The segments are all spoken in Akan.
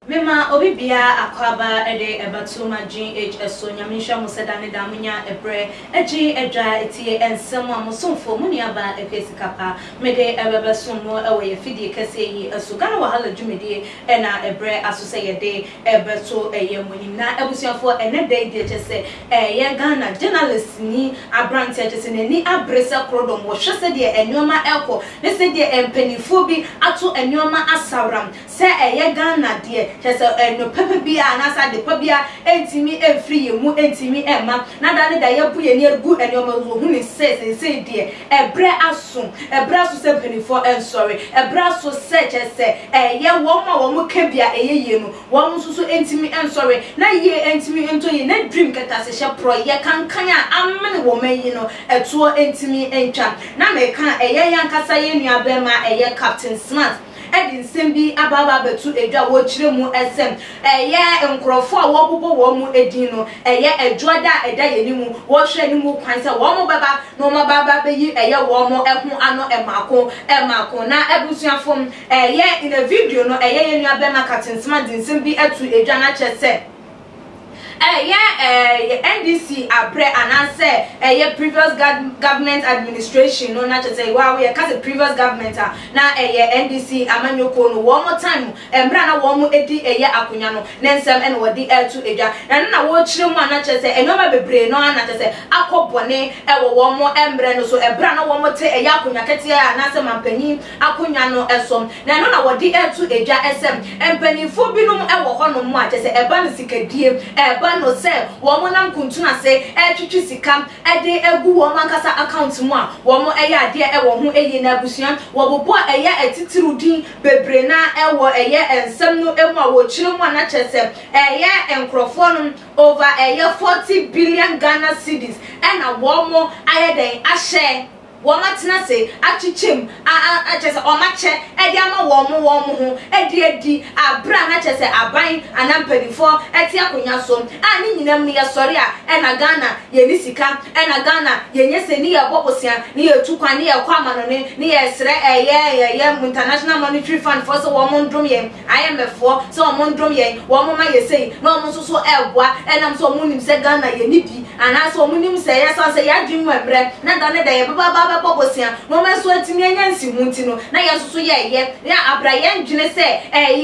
Mema obibia akwaba ede ebatuma GHS so nyamisha musedane damunya ebre eji edwa etie ensem amosomfo muniaba epesikapa mede ebebesumo ewe yefidi kese yi asugana wahala dwumedie ena ebre asose yede ebeto eyemuni na ebusuafo enede de chese ye Ghana journalist ni abrante chese ni abresa krodom wo hwese de enoma elko ne se de empanifo bi ato enoma asawram se ye Ghana de chese no pepe bia na sa de pabia entimi efri yemu entimi ema na da ne da yebu ye ne ergu enoma wo hu ni se de ebre aso se penifo sorry ebre aso se chese ye wo ma wo mu kabia eyeye no wo mu susu entimi sorry na ye entimi ento ye na dream kata se hye pro ye kankan a amene wo mayi no etuo entimi entwa na me kan eye yankasa ye nuaba ma eye Captain Smart Edin Simbi ababa betu edwa wo kire mu SM eye nkrofo a wo bobo wo mu edin no eye edwoda eda yenimu wo hwe ni mu kwan se wo mo baba no mo baba beyi eye wo mo ehu ano emako na ebusuafom eye in a video no eye yenu abema Captain Smart din Simbi etu edwa na chese NDC abre ananse previous government administration no na chese wa we ka the previous government na NDC amanyoko no one more time embra na wo mu edi akunya no nensem ene wodi etu edwa na wo kire mu na chese enoma bebre no na chese akobone wo mo embre no so ebra na wo mo te akunya kete ananse mampanyi akunya no esom na wodi etu edwa SM empanifo binum wo hono mu a chese eba no sikadie no se wo mo nam kuntuna se twitwi sika ede egu wo mankasa account mu a wo mo ade wo ho na abusuan wo bobo etitirudin bebre na ensem no emu a wo kire mu na chese enkrofo no over 40 billion Ghana cedis na wo mo den ahye Womatna say achichem chese omache edi ama wo mo ho edi abra na chese aban anampadifo eti akonya so ani nyinam ne yesori a na Ghana ye ni sika na Ghana ye nyese ni ye bobosia ni ye tukwa ni ye kwama no ni ye sre International Monetary Fund for so wo mo ndrom ye IMF for so wo mo ndrom ye wo mo ma ye sei na wo mo so eboa enam so mo nim se Ghana ye ni bi ana so mo nim se ye so se ya dwum ebre na da ne da ye baba bobosia no me so atimi anyansi hunti no na ye so ye ya abraye ndwene se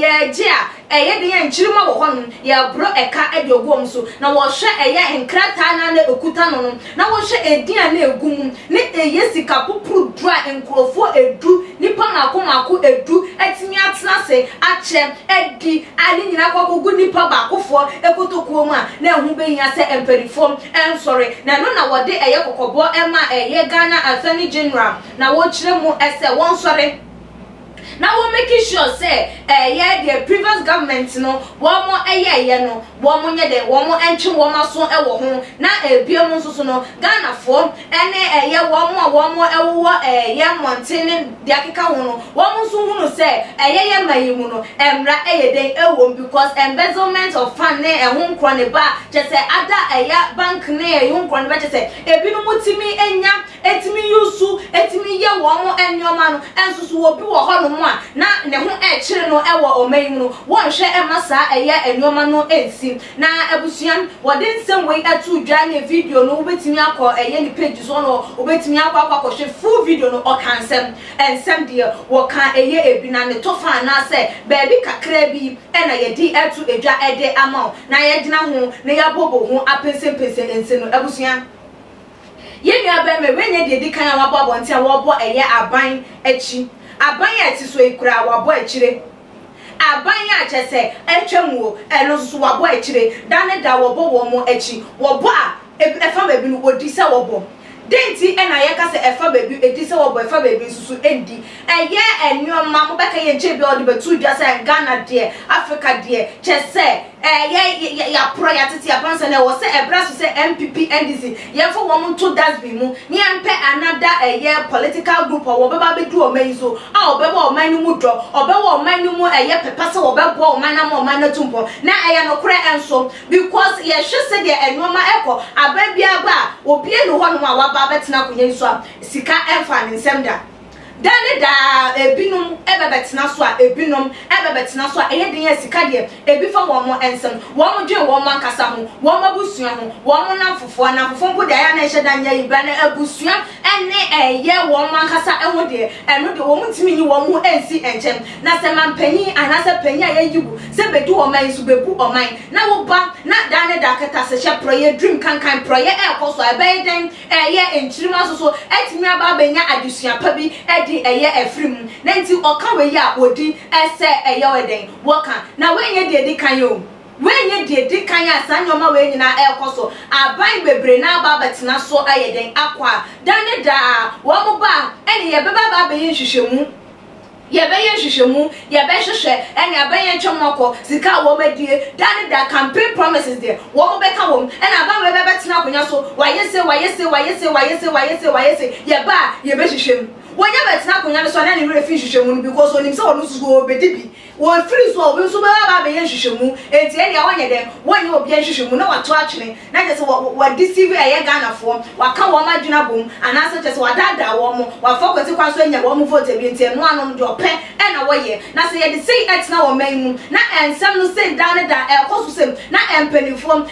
ye je a de ye nchirima wo hono ye bro eka ede ogom so na wo hwe ye nkrata na ekuta no na wo hwe edian na egum ne ye sika popuru dra enkrofo edu nipa mako edu etimi atena se ache edi ali nyina kwakogu nipa bakofo ekotokuo mu a na ehu behia se emperifom sorry na no na wode eye kokobo ema eye Ghana Attorney General na wo kire mu ese won sorry now we making sure say the previous government no one more no one more de one more entry one more so ewo ho na biom so no Ghana for ene one more mountain de akeka ho no one so hu no say mayimu no emra den ewo because embezzlement of fund ne ho nkro ne ba je say ada bank ne ho nkro ne ba je say ebinu mutimi enya etimi yusu etimi ye one more enyoma no enso so obi wo ho no na ne ho kire no ewo omayimu no won hwe emasa enyoma no ensi na abusuan wode nsem we atu dwa ne video no obetimi akọ ni page so no obetimi akọ hwe full video no okansem ensem de wo kan ebina ne tofa na se baby kakra bi na yedi atu edwa ede ama na yegina ho na yabobo ho apensem ense no abusuan yenu abeme wenye de kan awabo bonti awabo aban achi aban ati so ikura awabo achire aban ya chese etwamuo eno so wabo achire dane da wobo wo mo achi wobo a efa baby no wodi se wobo denti ena ye ka se efa baby edi se wobo efa baby susu endi enwoma mo beka ye nche bi odi betu dwa se Ghana de Africa de chese ya pro ya tete ya pansa na wo se ebra so se MPP NDC ye fo wo to dasbin mu ni ampe another political group wo beba be du o man so a obeba o man no mu do obewa o man no mu pepa se wo beba o man na mo man na tumpo na no kure enso because ye hwe se de enoma ekọ ababia ba obi enu ho no a waba betena konya so a sika emfa ne nsem da dane da ebinum ebebetena so a ebinum ebebetena so a den ya sika de ebi fa wo mo ensem wo mo dwe wo mo ankasa ho wo mo busua ho wo mo na fofo mpo de ya na ehye da nya yiba na abusua ene wo mo ankasa eho de eno de wo mo ntimi nyi wo mo ensi enchem na se mampanyi anase panyi a yayibu se bedu wo man so bebu o man na wo ba na dane da keta se hye proye dream kankan proye ekoso ebe den enchirima so etimi aba benya adusua pa bi di efrim na nti oka we ya odi ese weden woka na wenye de kan yo wenye de kan ya sanyoma we nyina ekoso aban bebre na aba betena so ayeden akwa dane da wo mo ba ene ye beba ba be nhwehwemu ye be nhwehwemu ye be hwehwe ene aban chomoko sika wo medie dane da campaign promises there wo mo be ka wo ene aban we be betena konya so wayese ye ba ye be hwehwemu wonya betina konya no so na ne refi hwehwemu because onim se wonu sugo obedibi wo free so obi so ba be hwehwemu enti ene awanye den wonya obi hwehwemu na wato atwene na je se wo deceive Ghana fo waka wo madwuna bom anase je se wadada wo mo wa focus kwa so nya wo mo vote bi enti eno anom de ope ena wo ye na se ye de say etina wo man mu na ensem no say dan da koso sem na empanifo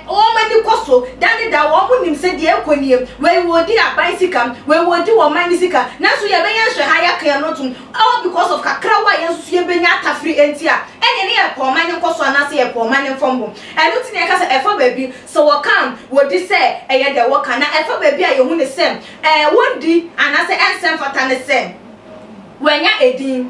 o mani koso dan da wo mo nim se de ekoniem we wodi aban sika we wodi wo man sika na so ye benya hwe ha ya kan no tum all because of kakra wa yesu ye benya atafri enti a ene ne ye po man nkoso na se ye po man fombo enu ti ne ka se efa baby so wo kan wo di se eye de wo kan na efa baby a ye hu ne sem wondi anase ensem fata ne sem wenya edin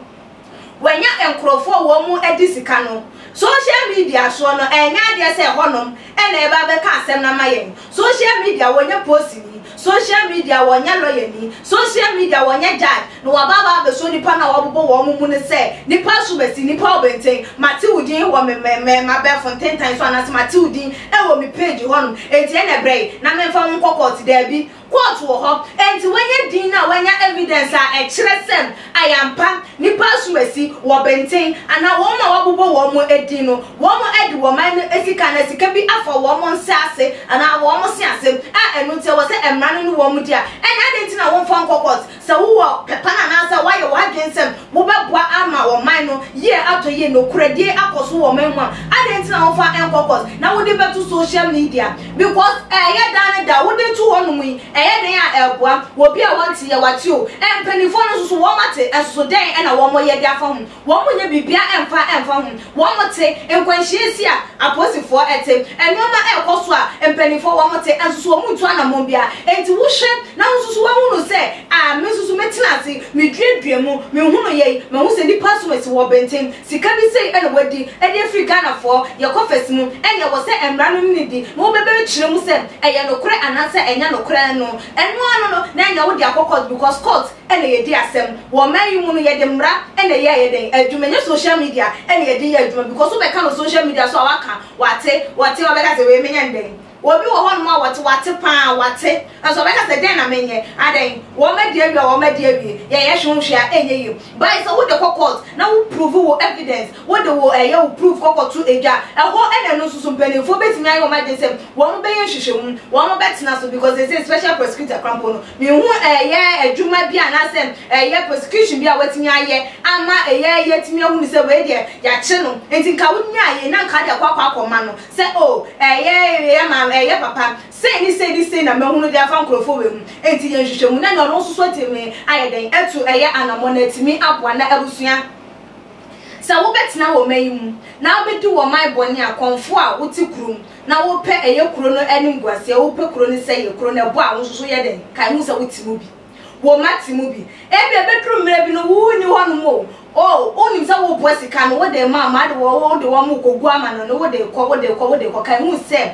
wenya enkrofo wo mu edi sika no social media so no enya de se honom ena e ba be ka asem na mayen social media wonya post ni social media wonya lawyer ni social media wonya judge no wababa be so nipa na wabobo wo mu ne se nipa so besi nipa obenten mate udin wo me ma be fonten times so anase mate udin e wo mi page honom enti ena brei na me fa nkokot da bi court wo ho enti wonya din na wonya evidence a e kire sem ayampa nipa so besi wo benten ana wo ma wabobo wo mu edin no wo mu edi wo man esika na sika bi afa wo mu nsase ana wo mu siase a enu te wo se emra no wo mu dia enya de ntina wo fa nkokot se wo pepa na na se waye wa dwensem wo beboa ama wo man no ye ato ye no kuradie akoso wo man mu a de ntina wo fa nkokot na wo de beto social media because ye dan da wo de tu ho no mu ye den a eboa wo bi a wanti ye wati o empanifo no so wo mate enso den ena wo mo ye dia fa hu wo mo nya bibia emfa hu wo mo te enkwanhie a aposifo etem enoma ekoso a empanifo wo mo te enso wo mu tu anamon bia enti wo hwe na nsusu wo hu no se a me nsusu metina ase me duadua mu me hu no ye me hu se ni password wo benten sika bi sei ena wadi e dey free Ghana for ye kofes mu enya wo se emra no ni di mo bebe kire mu se eye no kure anase enya no kure no enu anu no na enya wo di akokot because court ena ye di asem wo man mu no ye de mra ena ye den adwumenye social media ena ye di ye adwuma because wo be kan social media so awaka wate wo be ka se we menya ndeng obi wo hono ma wate pa wate aso be ka se den na menye aden wo ma die ye ye hwehwea enye yi by so wo de court na wo prove wo evidence wo de wo wo prove court to eja eho ena no susu mpanifo betimi ayo ma de sem wo mo be ye hwehwemu wo mo betina so because they say special prosecutor crampo no me hu adwuma bi anasem prosecution bi a watimi aye ama ye timi hu ni se we de ya che no enti nka wo nya ye na nka de akwa no se oh ma papa say na me hunu dia fa nkrofo we mu enti ye hwehwemu na no so temi ayeden etu anamona timi aboa na abusua sa wo betina wo mayimu na obedi wo mai boni akonfo a woti kurum na wo pe kuro no anim guase wo pe kuro ni say kuro na bo a wo so ye den kai hu sa woti mu bi wo mati mu bi ebe bedrum mre bi no wo ni ho no mo onim sa wo boa sika no wo de ma de wo de wo mu kogu ama no wo de ko kai hu se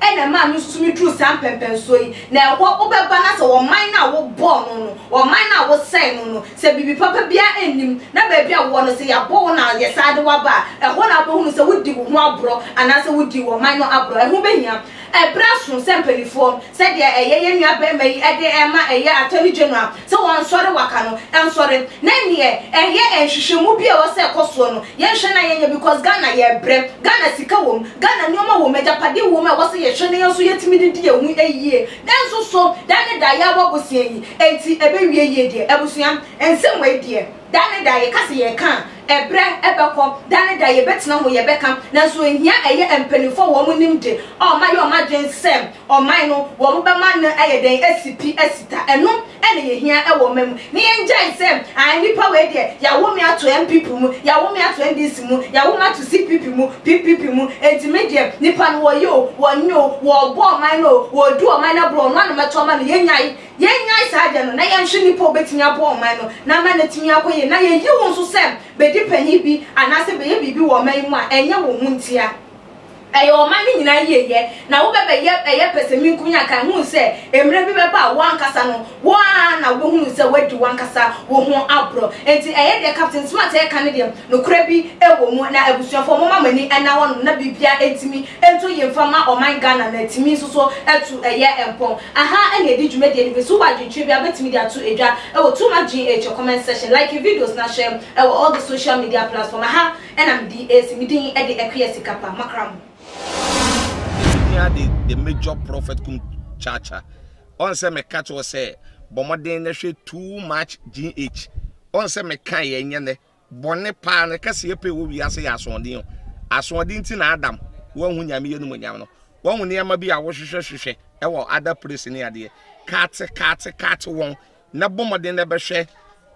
ena ma mi susu mi dru sam pempenso yi na wo obeba na se wo man na wo bo no wo man na wo sen no se bibi papa bia enim na ba bia wo no se ya bo na ye sade wa ba ho na bo hu se wodi wo ho abro ana se wodi wo man no abro ho behia brasun sempelifo se de eye nua ba mai ede ema eye attorney general se won sore waka no ensore na nie eye enhwehwemu bia wo se koso no ye hwe na ye because Ghana ye brem Ghana sika wom Ghana nyoma wo majapade wo ma wo se ye hwe ne yo so yetimi didi ehu eyie den so dan da ya bo bosia yi enti ebe wie ye de ebusua ensem we de dan da ye kase ye kan ebre ebekọ dan da ye betina ho ye beka na so ehia eye empanifo wo mu nimde o ma ye o ma dwen sem o man no wo mu be man na eye den ACP asita eno ene ye hia e wo mem ne ye njai sem an nipa we de ya wo me ato MPP mu ya wo me ato NDC mu ya wo me ato CPP mu PPP mu enti me de nipa no wo yo wo nyo wo bo man no wo du o man na bro no na meto man ye nyai sa de no na ye nhwe nipa obetinya bo man no na man na tinya akoye na ye yi wo so sem penny bi anase be ye bibi wo man mu a enye wo huntia eyo man ni nyina ye na wo bebe ye pesemi nkunya kan hu se emre bi beba wan kasa no wa na wo hu se wadi wan kasa wo ho abro enti eye de captain smart e kan de no kura bi ewo mu na abusuafo mo mamani ena wo na bibia entimi ento ye mfama o man Ghana na timi so etu eye empon aha ene edi dwuma de so wa dwetwe bia betimi de ato edwa ewo too much GH comment section like videos na share ewo all the social media platform aha ena mdi esimidin e de ekwesi kapa makram. The major prophet kum chacha on se me catch was say bomoden na hwe too much GH on se me kan ye nyene bone pa na kase ye pe wo wi ase ya asodin ti na Adam wo hu nyame ye no nyam no wo hu ne ma bi a wo hwehwehwehwe e wo other place ne ade kat won na bomoden na be hwe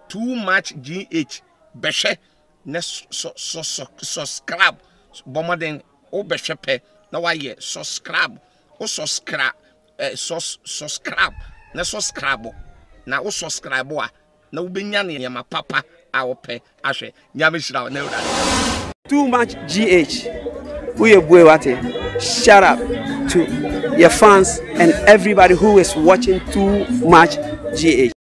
too much GH be hwe na subscribe bomoden o be hwe pe na wa ye subscribe o subscribe subscribe na subscribe na o subscribe a na wo benya ne yama papa a wo pe ahwe nyame shira na ura too much GH we boy wate shout out to your fans and everybody who is watching too much GH.